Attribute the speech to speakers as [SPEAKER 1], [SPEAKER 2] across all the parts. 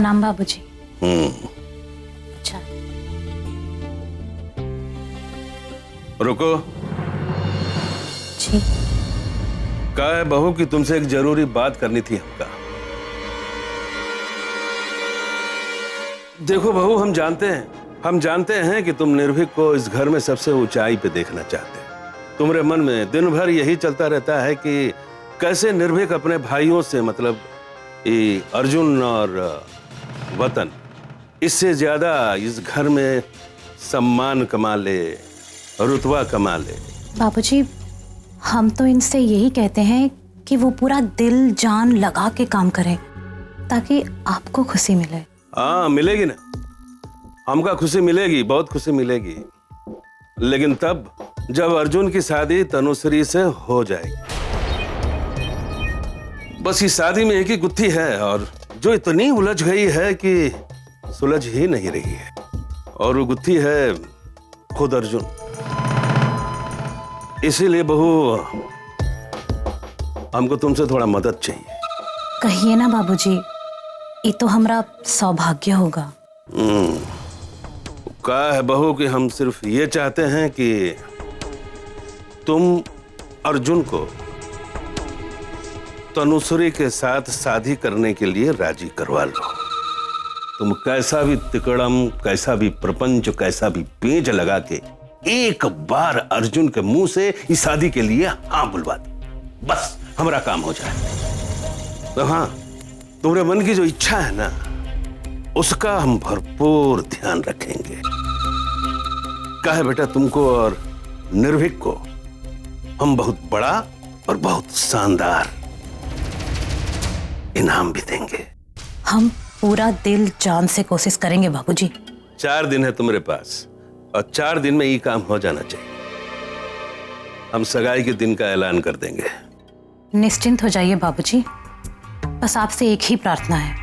[SPEAKER 1] प्रणाम बाबूजी।
[SPEAKER 2] अच्छा, रुको।
[SPEAKER 1] जी।
[SPEAKER 2] कहा है बहू कि तुमसे एक जरूरी बात करनी थी हमका। देखो बहू, हम जानते हैं कि तुम निर्भीक को इस घर में सबसे ऊंचाई पे देखना चाहते हो। तुम्हारे मन में दिन भर यही चलता रहता है कि कैसे निर्भीक अपने भाइयों से, मतलब ये अर्जुन और वतन, इससे ज्यादा इस घर में सम्मान कमा ले, रुतबा कमा ले।
[SPEAKER 1] बाबूजी, हम तो इनसे यही कहते हैं कि वो पूरा दिल जान लगा के काम करें ताकि आपको खुशी मिले।
[SPEAKER 2] हाँ, मिलेगी ना, हमका खुशी मिलेगी, बहुत खुशी मिलेगी, लेकिन तब जब अर्जुन की शादी तनुश्री से हो जाएगी। बस इस शादी में एक ही गुत्थी है और जो इतनी उलझ गई है कि सुलझ ही नहीं रही है, और वो गुत्थी है खुद अर्जुन। इसीलिए बहू, हमको तुमसे थोड़ा मदद चाहिए।
[SPEAKER 1] कहिए ना बाबूजी, ये तो हमारा सौभाग्य होगा।
[SPEAKER 2] कहा है बहू कि हम सिर्फ ये चाहते हैं कि तुम अर्जुन को तनुश्री के साथ शादी करने के लिए राजी करवा लो। तुम कैसा भी तिकड़म, कैसा भी प्रपंच, कैसा भी पेंच लगा के एक बार अर्जुन के मुंह से इस शादी के लिए हाँ बुलवा दो, बस हमारा काम हो जाए। तो हाँ, तुम्हारे मन की जो इच्छा है ना, उसका हम भरपूर ध्यान रखेंगे। क्या है बेटा, तुमको और निर्भीक को हम बहुत बड़ा और बहुत शानदार इनाम भी देंगे।
[SPEAKER 1] हम पूरा दिल जान से कोशिश करेंगे बाबूजी।
[SPEAKER 2] 4 दिन है तुम्हारे पास और 4 दिन में ये काम हो जाना चाहिए। हम सगाई के दिन का ऐलान कर देंगे।
[SPEAKER 1] निश्चिंत हो जाइए बाबूजी, बस आपसे एक ही प्रार्थना है,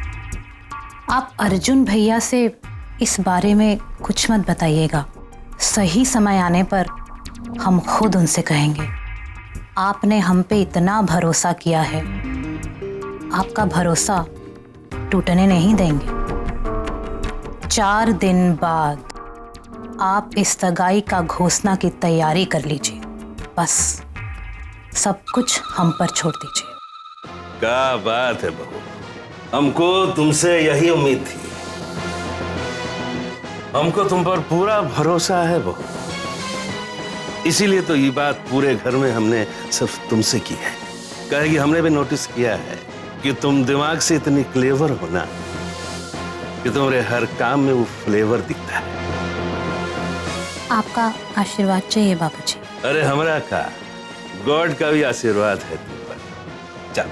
[SPEAKER 1] आप अर्जुन भैया से इस बारे में कुछ मत बताइएगा। सही समय आने पर हम खुद उनसे कहेंगे। आपने हम पे इतना भरोसा किया है, आपका भरोसा टूटने नहीं देंगे। 4 दिन बाद आप इस सगाई का घोषणा की तैयारी कर लीजिए, बस सब कुछ हम पर छोड़ दीजिए।
[SPEAKER 2] क्या बात है बहू, हमको तुमसे यही उम्मीद थी। हमको तुम पर पूरा भरोसा है बहू, इसीलिए तो ये बात पूरे घर में हमने सिर्फ तुमसे की है। कहे कि हमने भी नोटिस किया है कि तुम दिमाग से इतनी क्लेवर हो ना कि तुम्हारे हर काम में वो फ्लेवर दिखता है।
[SPEAKER 1] आपका आशीर्वाद चाहिए बाबूजी।
[SPEAKER 2] अरे हमरा का, गॉड का भी आशीर्वाद है तुम पर। चल।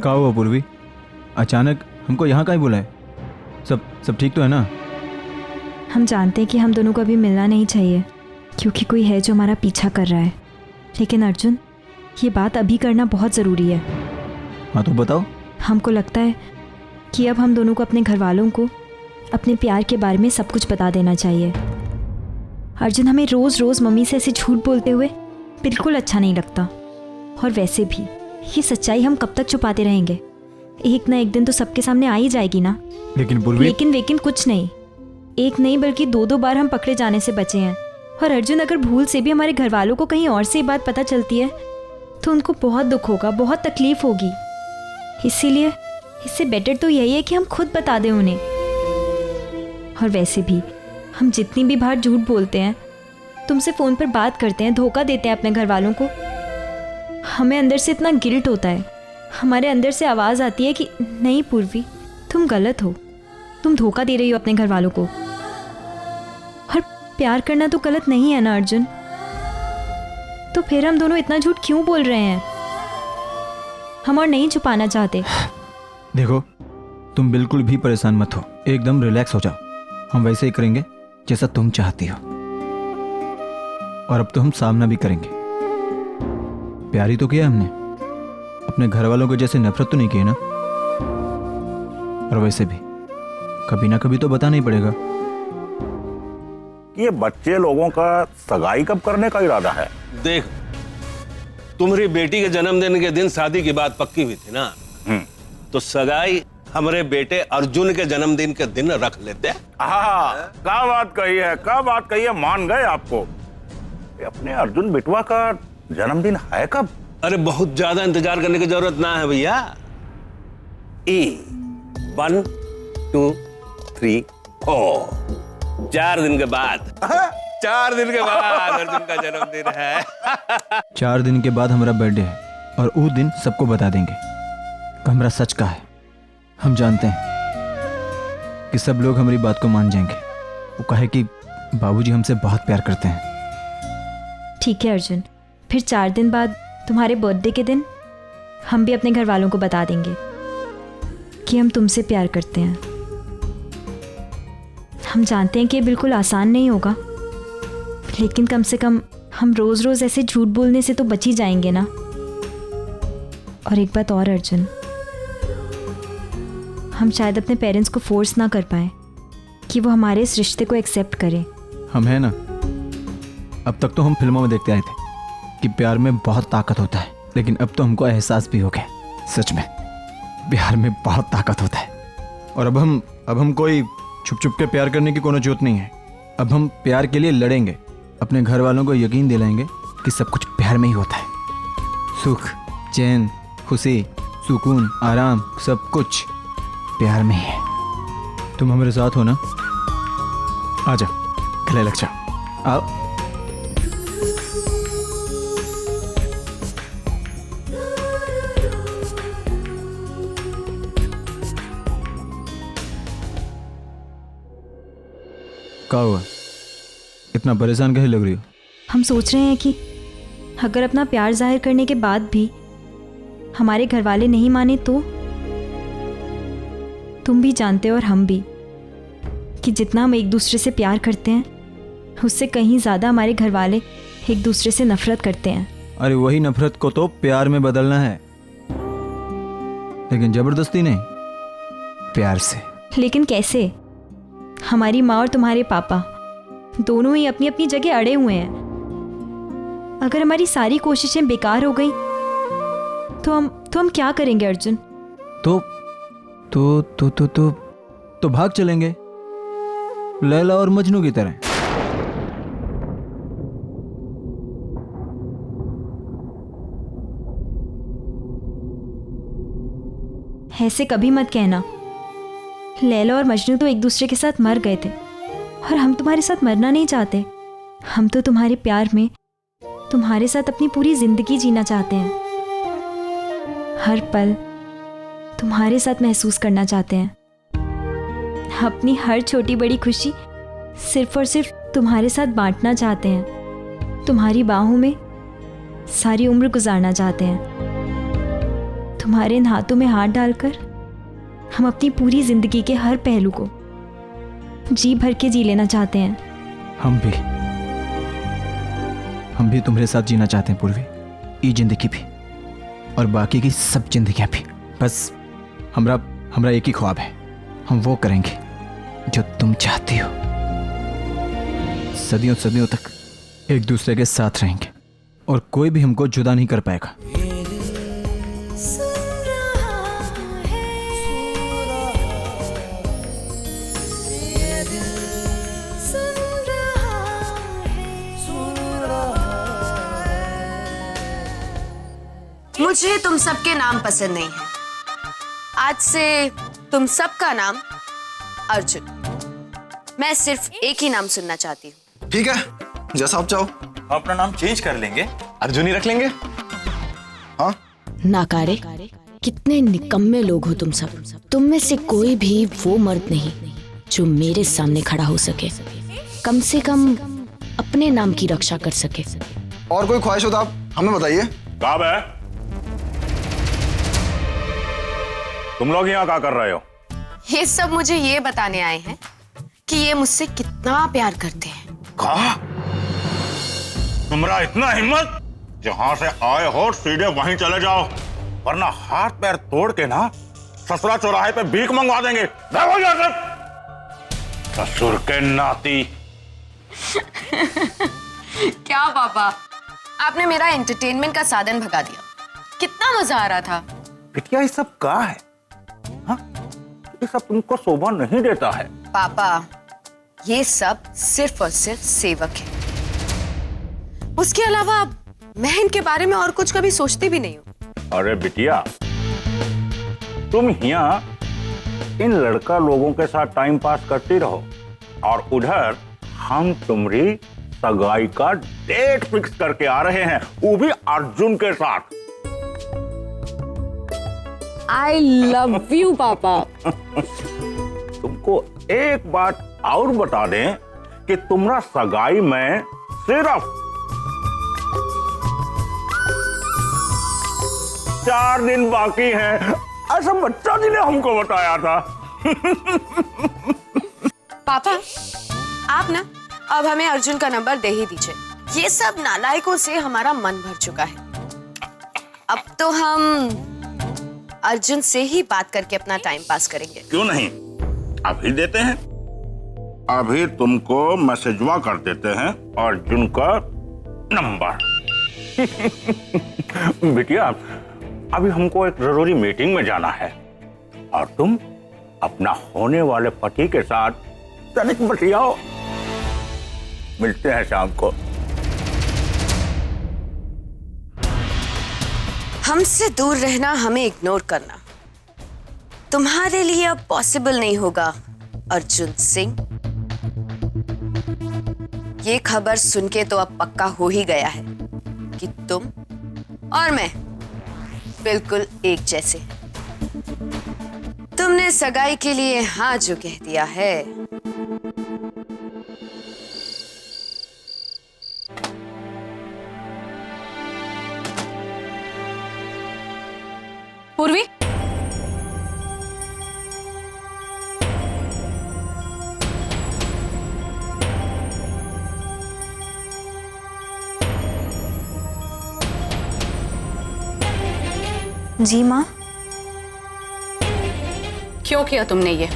[SPEAKER 3] क्या हुआ पूर्वी, अचानक हमको यहाँ कहीं बुलाए? सब ठीक तो है ना?
[SPEAKER 4] हम जानते हैं कि हम दोनों को अभी मिलना नहीं चाहिए क्योंकि कोई है जो हमारा पीछा कर रहा है, लेकिन अर्जुन, ये बात अभी करना बहुत ज़रूरी है।
[SPEAKER 3] हाँ तो बताओ।
[SPEAKER 4] हमको लगता है कि अब हम दोनों को अपने घर वालों को अपने प्यार के बारे में सब कुछ बता देना चाहिए। अर्जुन, हमें रोज़ रोज़ मम्मी से ऐसे झूठ बोलते हुए बिल्कुल अच्छा नहीं लगता, और वैसे भी ये सच्चाई हम कब तक छुपाते रहेंगे? एक ना एक दिन तो सबके सामने आ ही जाएगी ना। लेकिन कुछ नहीं, एक नहीं बल्कि 2 बार हम पकड़े जाने से बचे हैं। और अर्जुन, अगर भूल से भी हमारे घर वालों को कहीं और से ये बात पता चलती है तो उनको बहुत दुख होगा, बहुत तकलीफ होगी। इसीलिए इससे बेटर तो यही है कि हम खुद बता दें उन्हें। और वैसे भी हम जितनी भी बार झूठ बोलते हैं, तुमसे फ़ोन पर बात करते हैं, धोखा देते हैं अपने घर वालों को, हमें अंदर से इतना गिल्ट होता है, हमारे अंदर से आवाज़ आती है कि नहीं पूर्वी, तुम गलत हो, तुम धोखा दे रही हो अपने घर वालों को। और प्यार करना तो गलत नहीं है ना अर्जुन? तो फिर हम दोनों इतना झूठ क्यों बोल रहे हैं? हम और नहीं छुपाना चाहते।
[SPEAKER 3] देखो, तुम बिल्कुल भी परेशान मत हो, एकदम रिलैक्स हो जाओ। हम वैसे ही करेंगे जैसा तुम चाहती हो, और अब तो हम सामना भी करेंगे। प्यार ही तो किया हमने, अपने घर वालों के जैसे नफरत तो नहीं की ना। और वैसे भी कभी ना कभी तो बताना ही पड़ेगा।
[SPEAKER 5] ये बच्चे लोगों का सगाई कब करने का इरादा है?
[SPEAKER 2] देख, तुम्हारी बेटी के जन्मदिन के दिन शादी की बात पक्की हुई थी ना, तो सगाई हमारे बेटे अर्जुन के जन्मदिन के दिन रख लेते।
[SPEAKER 5] हाँ, क्या बात कही है, क्या बात कही है, मान गए आपको। अपने अर्जुन बिटवा का जन्मदिन है कब?
[SPEAKER 2] अरे बहुत ज्यादा इंतजार करने की जरूरत ना है भैया। 1 2 3 4 4 दिन के बाद 4 दिन के बाद अर्जुन का जन्मदिन है।
[SPEAKER 3] 4 दिन के बाद हमारा बर्थडे है और उस दिन सबको बता देंगे कि हमारा सच का है। हम जानते हैं कि सब लोग हमारी बात को मान जाएंगे। वो कहे कि बाबूजी हमसे बहुत प्यार करते हैं।
[SPEAKER 4] ठीक है अर्जुन, फिर 4 दिन बाद तुम्हारे बर्थडे के दिन हम भी अपने घर वालों को बता देंगे कि हम तुमसे प्यार करते हैं। हम जानते हैं कि ये बिल्कुल आसान नहीं होगा, लेकिन कम से कम हम रोज़ रोज़ ऐसे झूठ बोलने से तो बच ही जाएंगे ना। और एक बात और अर्जुन, हम शायद अपने पेरेंट्स को फोर्स ना कर पाए कि वो हमारे इस रिश्ते को एक्सेप्ट करें।
[SPEAKER 3] हम हैं ना, अब तक तो हम फिल्मों में देखते आए थे कि प्यार में बहुत ताकत होता है, लेकिन अब तो हमको एहसास भी हो गया सच में प्यार में बहुत ताकत होता है। और अब हम कोई छुप छुप के प्यार करने की कोनो जरूरत नहीं है। अब हम प्यार के लिए लड़ेंगे, अपने घर वालों को यकीन दिलाएंगे कि सब कुछ प्यार में ही होता है। सुख, चैन, खुशी, सुकून, आराम, सब कुछ प्यार में ही है। तुम हमारे साथ हो ना? आ जाओ, गले लग जाओ, आओ। क्या हुआ, इतना परेशान कहीं लग रही हो?
[SPEAKER 4] हम सोच रहे हैं कि अगर अपना प्यार जाहिर करने के बाद भी हमारे घर वाले नहीं माने तो? तुम भी जानते हो और हम भी कि जितना हम एक दूसरे से प्यार करते हैं उससे कहीं ज़्यादा हमारे घर वाले एक दूसरे से नफरत करते हैं।
[SPEAKER 3] अरे वही नफरत को तो प्यार में बदलना है, लेकिन जबरदस्ती नहीं, प्यार से।
[SPEAKER 4] लेकिन कैसे? हमारी माँ और तुम्हारे पापा दोनों ही अपनी अपनी जगह अड़े हुए हैं। अगर हमारी सारी कोशिशें बेकार हो गई तो हम क्या करेंगे अर्जुन?
[SPEAKER 3] तो भाग चलेंगे लैला और मजनू की तरह।
[SPEAKER 4] ऐसे कभी मत कहना। लैला और मजनू तो एक दूसरे के साथ मर गए थे और हम तुम्हारे साथ मरना नहीं चाहते। हम तो तुम्हारे प्यार में तुम्हारे साथ अपनी पूरी जिंदगी जीना चाहते हैं। हर पल तुम्हारे साथ महसूस करना चाहते हैं। अपनी हर छोटी बड़ी खुशी सिर्फ और सिर्फ तुम्हारे साथ बांटना चाहते हैं। तुम्हारी बाहों में सारी उम्र गुजारना चाहते हैं। तुम्हारे इन हाथों में हाथ डालकर हम अपनी पूरी जिंदगी के हर पहलू को जी भर के जी लेना चाहते हैं।
[SPEAKER 3] हम भी तुम्हारे साथ जीना चाहते हैं पूर्वी, ये जिंदगी भी और बाकी की सब जिंदगियां भी। बस हमरा एक ही ख्वाब है, हम वो करेंगे जो तुम चाहती हो। सदियों सदियों तक एक दूसरे के साथ रहेंगे और कोई भी हमको जुदा नहीं कर पाएगा।
[SPEAKER 6] मुझे तुम सबके नाम पसंद नहीं है। आज से तुम सबका नाम अर्जुन। मैं सिर्फ एक ही नाम सुनना चाहती हूँ।
[SPEAKER 7] ठीक है, जैसा आप चाहो।
[SPEAKER 5] हम अपना नाम चेंज कर लेंगे, अर्जुन ही रख लेंगे।
[SPEAKER 7] हाँ,
[SPEAKER 6] नाकारे, कितने निकम्मे लोग हो तुम सब। तुम में से कोई भी वो मर्द नहीं जो मेरे सामने खड़ा हो सके, कम से कम अपने नाम की रक्षा कर सके।
[SPEAKER 7] और कोई ख्वाहिश हो तो आप हमें बताइए।
[SPEAKER 5] कब है? तुम लोग यहाँ क्या कर रहे हो?
[SPEAKER 6] ये सब मुझे ये बताने आए हैं कि ये मुझसे कितना प्यार करते हैं।
[SPEAKER 5] कहा? तुम्हारा इतना हिम्मत? जहां से आए हो सीधे वहीं चले जाओ, वरना हाथ पैर तोड़ के ना ससुरा चौराहे पे भीख मंगवा देंगे। देखो जाकर ससुर के नाती।
[SPEAKER 6] क्या पापा,
[SPEAKER 8] आपने मेरा एंटरटेनमेंट का साधन भगा दिया। कितना मजा आ रहा था।
[SPEAKER 5] बिटिया ये सब क्या है? हाँ, ये सब तुमको शोभा नहीं देता है।
[SPEAKER 8] पापा, ये सब सिर्फ और सिर्फ सेवक है। उसके अलावा मैं इनके बारे में और कुछ कभी सोचती भी नहीं हूँ।
[SPEAKER 5] अरे बिटिया, तुम यहाँ इन लड़का लोगों के साथ टाइम पास करती रहो और उधर हम तुम्हारी सगाई का डेट फिक्स करके आ रहे हैं, वो भी अर्जुन के साथ।
[SPEAKER 8] आई लव यू पापा।
[SPEAKER 5] तुमको एक बात और बता दें कि तुम्हारा सगाई में सिर्फ 4 दिन बाकी हैं, ऐसा बच्चा जी ने हमको बताया था।
[SPEAKER 8] पापा, आप ना अब हमें अर्जुन का नंबर दे ही दीजिए। ये सब नालायकों से हमारा मन भर चुका है। अब तो हम अर्जुन से ही बात करके अपना टाइम पास करेंगे।
[SPEAKER 5] क्यों नहीं, अभी देते हैं। अभी तुमको मैसेजवा कर देते हैं अर्जुन का नंबर। बिटिया, अभी हमको एक जरूरी मीटिंग में जाना है और तुम अपना होने वाले पति के साथ तनिक बतियाओ। मिलते हैं शाम को।
[SPEAKER 8] हमसे दूर रहना, हमें इग्नोर करना तुम्हारे लिए अब पॉसिबल नहीं होगा अर्जुन सिंह। ये खबर सुन के तो अब पक्का हो ही गया है कि तुम और मैं बिल्कुल एक जैसे हैं। तुमने सगाई के लिए हाँ जो कह दिया है।
[SPEAKER 1] पूर्वी,
[SPEAKER 4] जी माँ।
[SPEAKER 1] क्यों किया तुमने ये?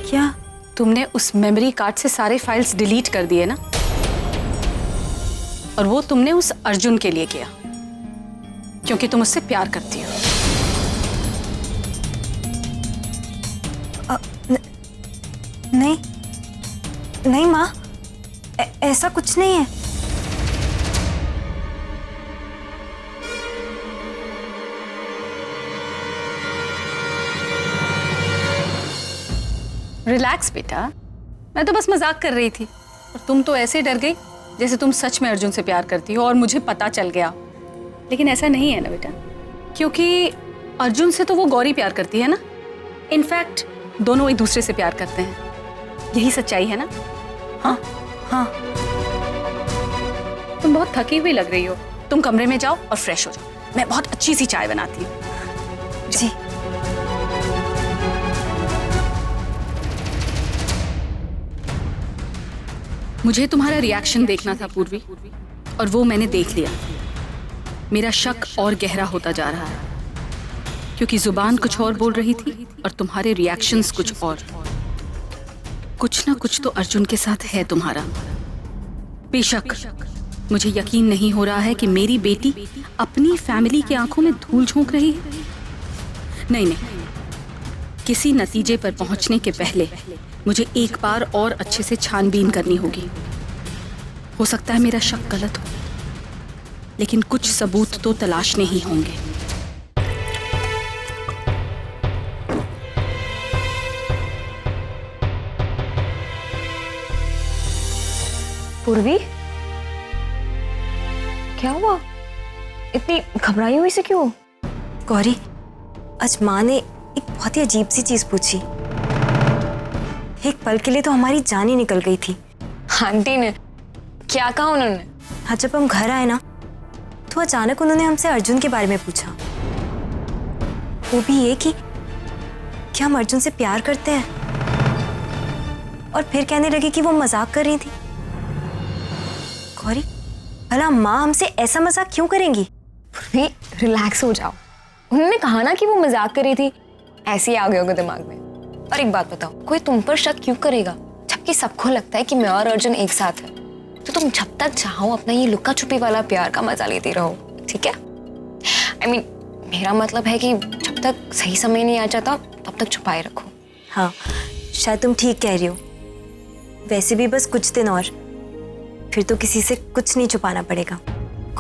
[SPEAKER 4] क्या?
[SPEAKER 1] तुमने उस मेमोरी कार्ड से सारे फाइल्स डिलीट कर दिए ना, और वो तुमने उस अर्जुन के लिए किया क्योंकि तुम उससे प्यार करती हो।
[SPEAKER 4] नहीं नहीं माँ, ऐसा कुछ नहीं है।
[SPEAKER 1] रिलैक्स बेटा, मैं तो बस मजाक कर रही थी और तुम तो ऐसे डर गई जैसे तुम सच में अर्जुन से प्यार करती हो और मुझे पता चल गया। लेकिन ऐसा नहीं है ना बेटा, क्योंकि अर्जुन से तो वो गौरी प्यार करती है ना। इनफैक्ट दोनों एक दूसरे से प्यार करते हैं, यही सच्चाई है ना? हाँ हाँ। तुम बहुत थकी हुई लग रही हो, तुम कमरे में जाओ और फ्रेश हो जाओ। मैं बहुत अच्छी सी चाय बनाती हूँ।
[SPEAKER 4] जी।
[SPEAKER 1] मुझे तुम्हारा रिएक्शन देखना था पूर्वी, और वो मैंने देख लिया। मेरा शक और गहरा होता जा रहा है, क्योंकि जुबान कुछ और बोल रही थी और तुम्हारे रिएक्शंस कुछ और। कुछ ना कुछ तो अर्जुन के साथ है तुम्हारा। बेशक मुझे यकीन नहीं हो रहा है कि मेरी बेटी अपनी फैमिली की आंखों में धूल झोंक रही है। नहीं नहीं, किसी नतीजे पर पहुंचने के पहले मुझे एक बार और अच्छे से छानबीन करनी होगी। हो सकता है मेरा शक गलत हो, लेकिन कुछ सबूत तो तलाशने ही होंगे।
[SPEAKER 4] पूर्वी, क्या हुआ? इतनी घबराई हुई से क्यों? गौरी, आज माँ ने एक बहुत ही अजीब सी चीज पूछी। एक पल के लिए तो हमारी जान ही निकल गई थी।
[SPEAKER 9] आंटी ने क्या कहा उन्होंने?
[SPEAKER 4] हाँ, जब हम घर आए ना तो अचानक उन्होंने हमसे अर्जुन के बारे में पूछा। वो भी ये कि क्या हम अर्जुन से प्यार करते हैं, और फिर कहने लगे कि वो मजाक कर रही थी। गौरी, भला माँ हमसे ऐसा मजाक क्यों करेंगी?
[SPEAKER 9] भी रिलैक्स हो जाओ। उन्होंने कहा ना कि वो मजाक कर रही थी, ऐसे ही आ गया होगा दिमाग में। और एक बात बताओ, कोई तुम पर शक क्यों करेगा जबकि सबको लगता है कि मैं और अर्जुन एक साथ हैं? तो तुम जब तक चाहो अपना ये लुक्का छुपी वाला प्यार का मजा लेती रहो, ठीक है? I mean, मेरा मतलब है कि जब तक सही समय नहीं आ जाता तब तक छुपाए रखो।
[SPEAKER 4] हाँ, शायद तुम ठीक कह रही हो। वैसे भी बस कुछ दिन और, फिर तो किसी से कुछ नहीं छुपाना पड़ेगा।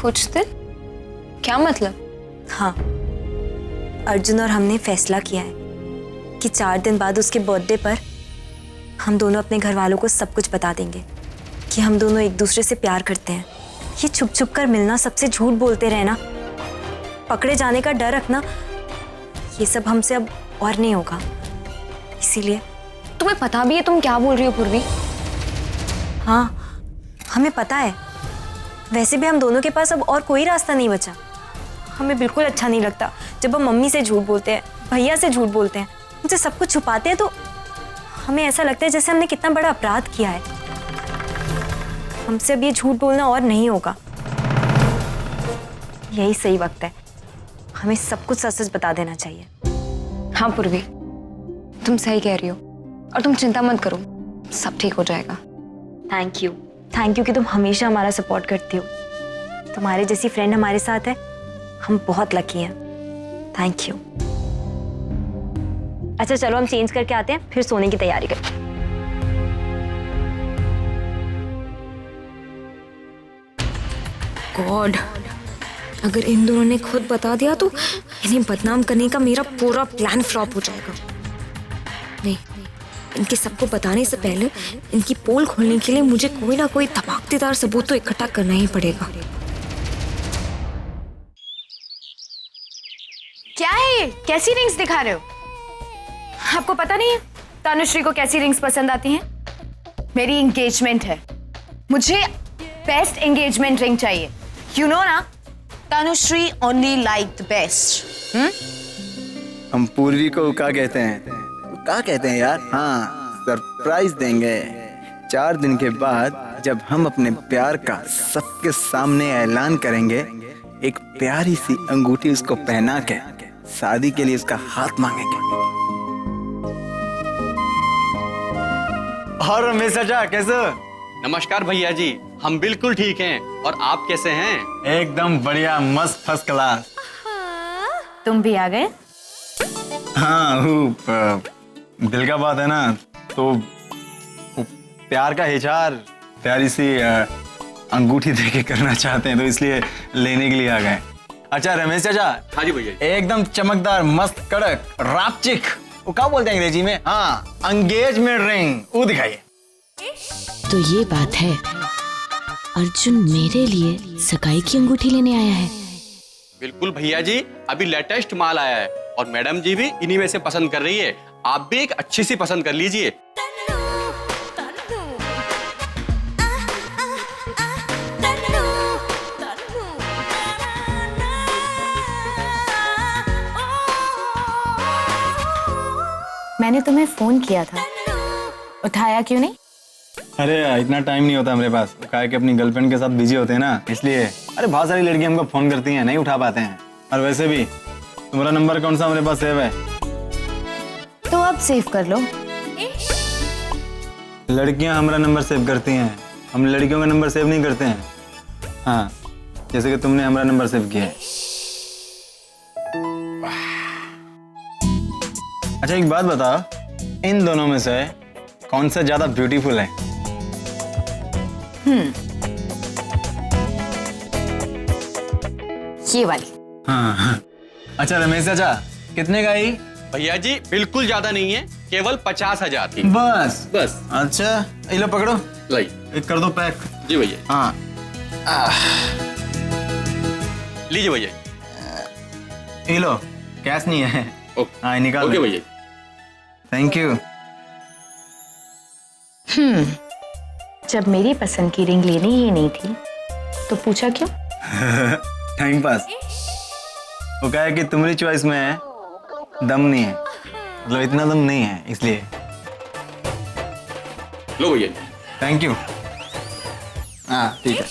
[SPEAKER 9] कुछ दिन? क्या मतलब?
[SPEAKER 4] हाँ, अर्जुन और हमने फैसला किया है कि 4 दिन बाद उसके बर्थडे पर हम दोनों अपने घर वालों को सब कुछ बता देंगे कि हम दोनों एक दूसरे से प्यार करते हैं। ये छुप छुप कर मिलना, सबसे झूठ बोलते रहना, पकड़े जाने का डर रखना, ये सब हमसे अब और नहीं होगा। इसीलिए
[SPEAKER 9] तुम्हें पता भी है तुम क्या बोल रही हो पूर्वी?
[SPEAKER 4] हाँ, हमें पता है। वैसे भी हम दोनों के पास अब और कोई रास्ता नहीं बचा। हमें बिल्कुल अच्छा नहीं लगता जब हम मम्मी से झूठ बोलते हैं, भैया से झूठ बोलते हैं, उनसे सब कुछ छुपाते हैं, तो हमें ऐसा लगता है जैसे हमने कितना बड़ा अपराध किया है। हमसे अब ये झूठ बोलना और नहीं होगा। यही सही वक्त है, हमें सब कुछ सच सच बता देना चाहिए।
[SPEAKER 9] हाँ पूर्वी, तुम सही कह रही हो और तुम चिंता मत करो, सब ठीक हो जाएगा।
[SPEAKER 4] थैंक यू कि तुम हमेशा हमारा सपोर्ट करती हो। तुम्हारे जैसी फ्रेंड हमारे साथ है, हम बहुत लकी हैं। Thank you. अच्छा चलो हम चेंज करके आते हैं, फिर सोने की तैयारी करते हैं।
[SPEAKER 9] गॉड, अगर इन दोनों ने खुद बता दिया तो इन्हें बदनाम करने का मेरा पूरा प्लान फ्लॉप हो जाएगा। नहीं, इनके सबको बताने से पहले इनकी पोल खोलने के लिए मुझे कोई ना कोई धमाकेदार सबूत तो इकट्ठा करना ही पड़ेगा।
[SPEAKER 8] क्या है ये? कैसी रिंग्स दिखा रहे हो? आपको पता नहीं है तनुश्री को कैसी रिंग्स पसंद आती हैं? मेरी एंगेजमेंट है, मुझे बेस्ट एंगेजमेंट रिंग चाहिए। यू नो ना, Tanushree only like the best.
[SPEAKER 10] हम पूर्वी को क्या कहते हैं? क्या कहते हैं यार? हाँ, सरप्राइज देंगे। 4 दिन के बाद जब हम अपने प्यार का सबके सामने ऐलान करेंगे, एक प्यारी सी अंगूठी उसको पहना के शादी के लिए उसका हाथ मांगेंगे।
[SPEAKER 3] और रमेश चाचा कैसे?
[SPEAKER 11] नमस्कार भैया जी, हम बिल्कुल ठीक हैं। और आप कैसे हैं?
[SPEAKER 3] एकदम बढ़िया, मस्त, फर्स्ट क्लास।
[SPEAKER 8] तुम भी आ गए?
[SPEAKER 3] हाँ, वो दिल का बात है ना, तो वो प्यार का इजहार प्यारी सी अंगूठी देके करना चाहते हैं, तो इसलिए लेने के लिए आ गए। अच्छा रमेश चाचा।
[SPEAKER 11] हाँ जी भैया।
[SPEAKER 3] एकदम चमकदार, मस्त, कड़क, रापचिक, वो क्या बोलते हैं अंग्रेजी में? हाँ, एंगेजमेंट रिंग, वो दिखाइए।
[SPEAKER 6] तो ये बात है, अर्जुन मेरे लिए सगाई की अंगूठी लेने आया है।
[SPEAKER 11] बिल्कुल भैया जी, अभी लेटेस्ट माल आया है और मैडम जी भी इन्हीं में से पसंद कर रही है। आप भी एक अच्छी सी पसंद कर लीजिए।
[SPEAKER 8] मैंने तुम्हें फोन किया था, उठाया क्यों नहीं?
[SPEAKER 3] अरे इतना टाइम नहीं होता मेरे पास, क्या कि अपनी गर्लफ्रेंड के साथ बिजी होते हैं ना, इसलिए। अरे बहुत सारी लड़कियां हमको फोन करती हैं, नहीं उठा पाते हैं। और वैसे भी तुम्हारा नंबर कौन सा मेरे पास सेव है?
[SPEAKER 8] तो अब सेव कर लो।
[SPEAKER 3] लड़कियां हमारा नंबर सेव करती हैं, हम लड़कियों का नंबर सेव नहीं करते हैं। हाँ, जैसे कि तुमने हमारा नंबर सेव किया है। अच्छा एक बात बताओ, इन दोनों में से कौन सा ज्यादा ब्यूटीफुल है?
[SPEAKER 8] ये वाली।
[SPEAKER 3] हाँ। अच्छा रमेश चाचा, कितने का ही?
[SPEAKER 11] भैया जी बिल्कुल ज्यादा नहीं है, केवल 50,000 की।
[SPEAKER 3] बस
[SPEAKER 11] बस।
[SPEAKER 3] अच्छा ये लो पकड़ो,
[SPEAKER 11] लाई।
[SPEAKER 3] एक कर दो पैक।
[SPEAKER 11] जी भैया।
[SPEAKER 3] हाँ।
[SPEAKER 11] लीजिए भैया।
[SPEAKER 3] ये लो, कैश नहीं है। हाँ निकाल।
[SPEAKER 11] ओके भैया।
[SPEAKER 3] Thank you.
[SPEAKER 8] जब मेरी पसंद की रिंग लेनी ही नहीं थी तो पूछा क्यों?
[SPEAKER 3] Time pass. वो कहा है कि तुम्हारी चॉइस में दम नहीं है, मतलब इतना दम नहीं है, इसलिए।
[SPEAKER 11] लो भैया।
[SPEAKER 3] Thank you. हाँ ठीक है।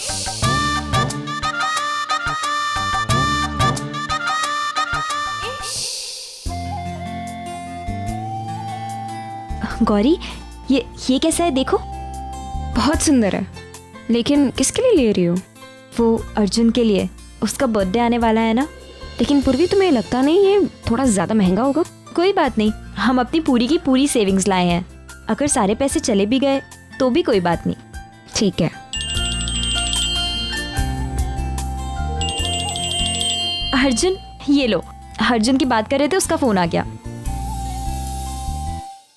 [SPEAKER 4] गौरी, ये कैसा है देखो?
[SPEAKER 9] बहुत सुंदर है, लेकिन किसके लिए ले रही हो?
[SPEAKER 4] वो अर्जुन के लिए, उसका बर्थडे आने वाला है ना।
[SPEAKER 9] लेकिन पूर्वी तुम्हें लगता नहीं ये थोड़ा ज्यादा महंगा होगा?
[SPEAKER 4] कोई बात नहीं, हम अपनी पूरी की पूरी सेविंग्स लाए हैं। अगर सारे पैसे चले भी गए तो भी कोई बात नहीं।
[SPEAKER 9] ठीक है।
[SPEAKER 4] अर्जुन ये लो, अर्जुन की बात कर रहे थे, उसका फोन आ गया।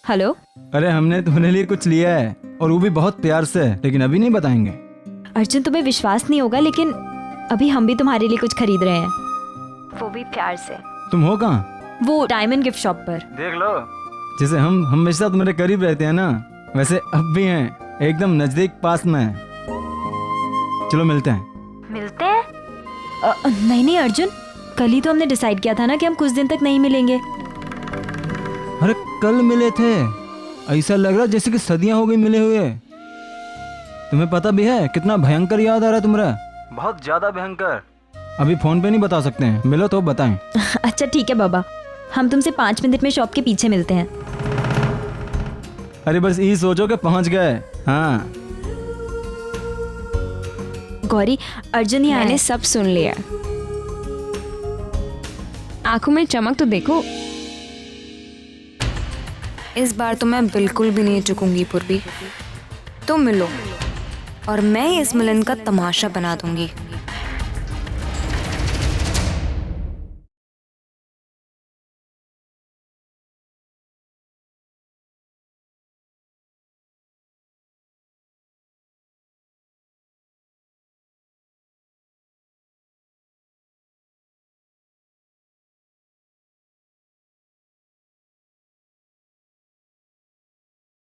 [SPEAKER 4] हेलो।
[SPEAKER 3] अरे हमने तुम्हारे लिए कुछ लिया है और वो भी बहुत प्यार से, लेकिन अभी नहीं बताएंगे।
[SPEAKER 4] अर्जुन तुम्हें विश्वास नहीं होगा, लेकिन अभी हम भी तुम्हारे लिए कुछ खरीद रहे हैं, वो भी प्यार से।
[SPEAKER 3] तुम हो कहाँ?
[SPEAKER 4] वो डायमंड गिफ्ट शॉप पर।
[SPEAKER 3] देख लो, जैसे हम हमेशा तुम्हारे करीब रहते हैं ना, वैसे अब भी हैं, एकदम नजदीक पास में है। चलो मिलते हैं।
[SPEAKER 4] मिलते हैं? नहीं अर्जुन, कल ही तो हमने डिसाइड किया था ना कि हम कुछ दिन तक नहीं मिलेंगे।
[SPEAKER 3] अरे कल मिले थे, ऐसा लग रहा जैसे कि सदियां हो गई मिले हुए। तुम्हें पता भी है कितना भयंकर याद आ रहा है तुम्हारा, बहुत ज्यादा भयंकर। अभी फोन पे नहीं बता सकते हैं, मिलो तो बताएं।
[SPEAKER 4] अच्छा ठीक है बाबा, हम तुमसे 5 मिनट में शॉप के पीछे मिलते हैं।
[SPEAKER 3] अरे बस यही सोचो कि पहुंच गए। हाँ
[SPEAKER 4] गौरी, अर्जुन यहाँ
[SPEAKER 9] मैंने सब सुन लिया। आंखों में चमक तो देखो। इस बार तो मैं बिल्कुल भी नहीं चुकूंगी पूर्वी। तुम मिलो और मैं इस मिलन का तमाशा बना दूंगी।